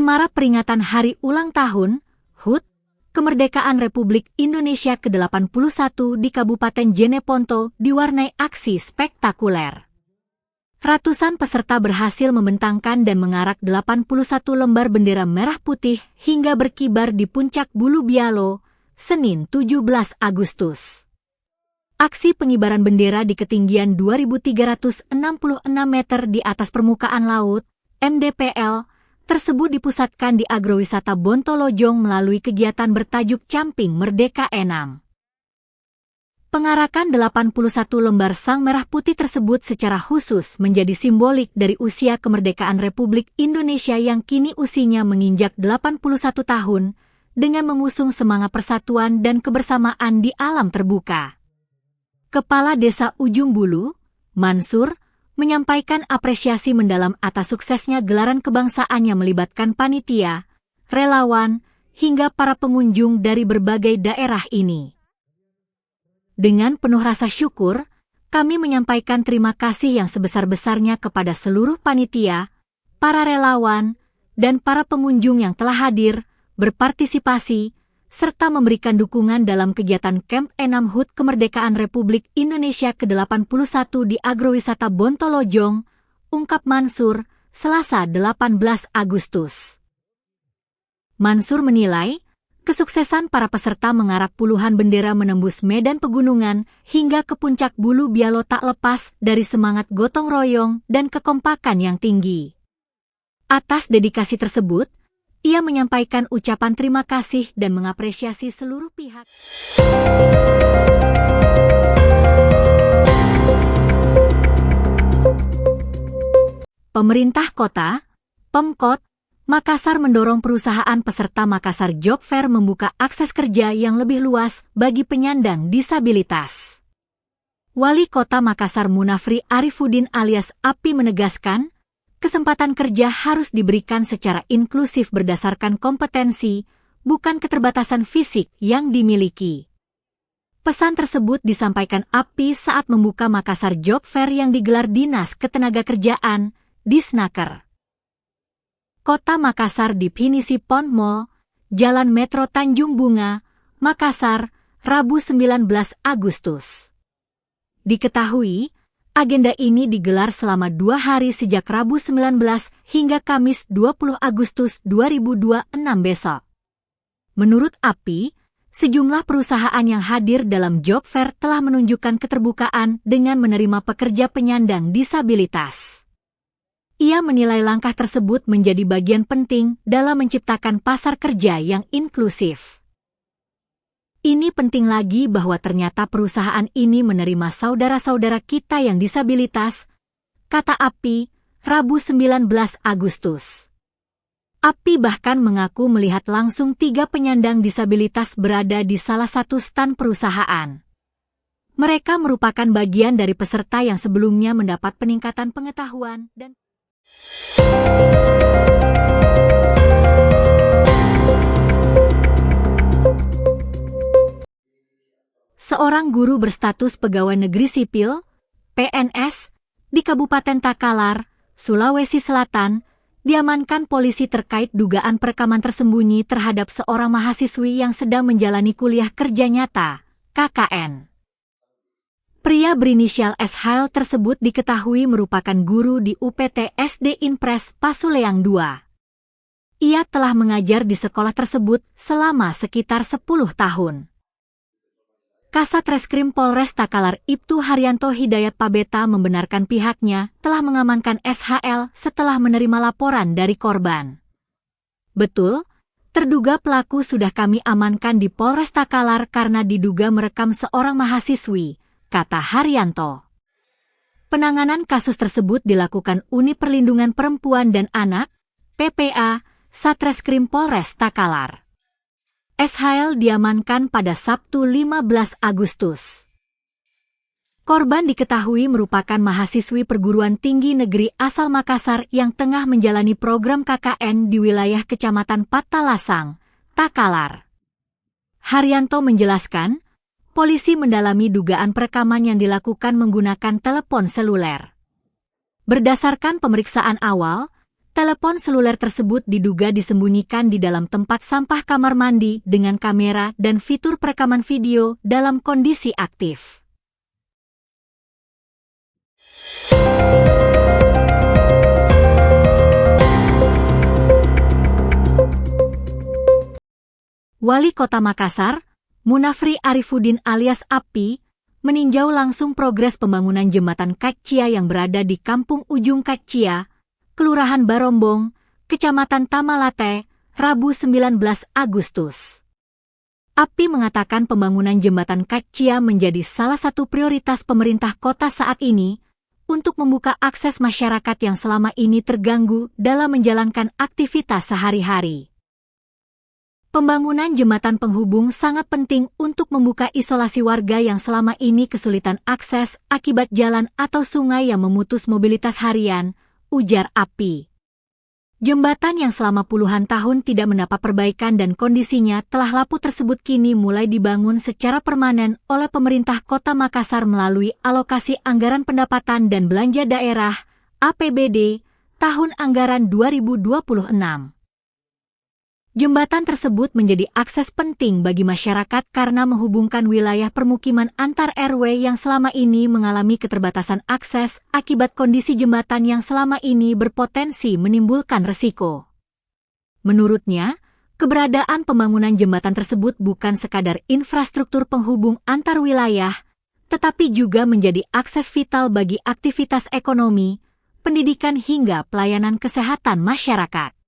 semarak peringatan Hari Ulang Tahun, HUT, Kemerdekaan Republik Indonesia ke-81 di Kabupaten Jeneponto diwarnai aksi spektakuler. Ratusan peserta berhasil membentangkan dan mengarak 81 lembar bendera merah putih hingga berkibar di puncak Bulu Bialo, Senin 17 Agustus. Aksi pengibaran bendera di ketinggian 2.366 meter di atas permukaan laut, MDPL, tersebut dipusatkan di agrowisata Bontolojong melalui kegiatan bertajuk Camping Merdeka 6. Pengarakan 81 lembar sang merah putih tersebut secara khusus menjadi simbolik dari usia kemerdekaan Republik Indonesia yang kini usianya menginjak 81 tahun, dengan mengusung semangat persatuan dan kebersamaan di alam terbuka. Kepala Desa Ujung Bulu, Mansur, menyampaikan apresiasi mendalam atas suksesnya gelaran kebangsaan yang melibatkan panitia, relawan, hingga para pengunjung dari berbagai daerah ini. Dengan penuh rasa syukur, kami menyampaikan terima kasih yang sebesar-besarnya kepada seluruh panitia, para relawan, dan para pengunjung yang telah hadir, berpartisipasi, serta memberikan dukungan dalam kegiatan Camp 6 HUT Kemerdekaan Republik Indonesia ke-81 di agrowisata Bontolojong, ungkap Mansur, Selasa 18 Agustus. Mansur menilai, kesuksesan para peserta mengarak puluhan bendera menembus medan pegunungan hingga ke puncak Bulu Bialo tak lepas dari semangat gotong royong dan kekompakan yang tinggi. Atas dedikasi tersebut, ia menyampaikan ucapan terima kasih dan mengapresiasi seluruh pihak. Pemerintah Kota, Pemkot, Makassar mendorong perusahaan peserta Makassar Job Fair membuka akses kerja yang lebih luas bagi penyandang disabilitas. Wali Kota Makassar Munafri Arifuddin alias Api menegaskan, kesempatan kerja harus diberikan secara inklusif berdasarkan kompetensi, bukan keterbatasan fisik yang dimiliki. Pesan tersebut disampaikan Api saat membuka Makassar Job Fair yang digelar Dinas Ketenagakerjaan, Disnaker. Kota Makassar di Pinisi Pond Mall, Jalan Metro Tanjung Bunga, Makassar, Rabu 19 Agustus. Diketahui, agenda ini digelar selama 2 hari sejak Rabu 19 hingga Kamis 20 Agustus 2026 besok. Menurut Api, sejumlah perusahaan yang hadir dalam Job Fair telah menunjukkan keterbukaan dengan menerima pekerja penyandang disabilitas. Ia menilai langkah tersebut menjadi bagian penting dalam menciptakan pasar kerja yang inklusif. Ini penting lagi bahwa ternyata perusahaan ini menerima saudara-saudara kita yang disabilitas, kata Api, Rabu 19 Agustus. Api bahkan mengaku melihat langsung 3 penyandang disabilitas berada di salah satu stan perusahaan. Mereka merupakan bagian dari peserta yang sebelumnya mendapat peningkatan pengetahuan dan seorang guru berstatus pegawai negeri sipil, PNS, di Kabupaten Takalar, Sulawesi Selatan, diamankan polisi terkait dugaan perekaman tersembunyi terhadap seorang mahasiswi yang sedang menjalani kuliah kerja nyata, KKN. Pria berinisial SHL tersebut diketahui merupakan guru di UPT SD Impres Pasuleang II. Ia telah mengajar di sekolah tersebut selama sekitar 10 tahun. Kasat Reskrim Polres Takalar Ibtu Haryanto Hidayat Pabeta membenarkan pihaknya telah mengamankan SHL setelah menerima laporan dari korban. Betul, terduga pelaku sudah kami amankan di Polres Takalar karena diduga merekam seorang mahasiswi, kata Haryanto. Penanganan kasus tersebut dilakukan Unit Perlindungan Perempuan dan Anak, PPA, Satreskrim Polres Takalar. SHL diamankan pada Sabtu 15 Agustus. Korban diketahui merupakan mahasiswi perguruan tinggi negeri asal Makassar yang tengah menjalani program KKN di wilayah Kecamatan Patalasang, Takalar. Haryanto menjelaskan, polisi mendalami dugaan perekaman yang dilakukan menggunakan telepon seluler. Berdasarkan pemeriksaan awal, Telepon seluler tersebut diduga disembunyikan di dalam tempat sampah kamar mandi dengan kamera dan fitur perekaman video dalam kondisi aktif. Wali Kota Makassar, Munafri Arifuddin alias Api, meninjau langsung progres pembangunan jembatan Kaccia yang berada di Kampung Ujung Kaccia, Kelurahan Barombong, Kecamatan Tamalate, Rabu 19 Agustus. Api mengatakan pembangunan jembatan Kaccia menjadi salah satu prioritas pemerintah kota saat ini untuk membuka akses masyarakat yang selama ini terganggu dalam menjalankan aktivitas sehari-hari. Pembangunan jembatan penghubung sangat penting untuk membuka isolasi warga yang selama ini kesulitan akses akibat jalan atau sungai yang memutus mobilitas harian, ujar Api. Jembatan yang selama puluhan tahun tidak mendapat perbaikan dan kondisinya telah lapuk tersebut kini mulai dibangun secara permanen oleh pemerintah Kota Makassar melalui alokasi anggaran pendapatan dan belanja daerah (APBD) tahun anggaran 2026. Jembatan tersebut menjadi akses penting bagi masyarakat karena menghubungkan wilayah permukiman antar RW yang selama ini mengalami keterbatasan akses akibat kondisi jembatan yang selama ini berpotensi menimbulkan resiko. Menurutnya, keberadaan pembangunan jembatan tersebut bukan sekadar infrastruktur penghubung antar wilayah, tetapi juga menjadi akses vital bagi aktivitas ekonomi, pendidikan hingga pelayanan kesehatan masyarakat.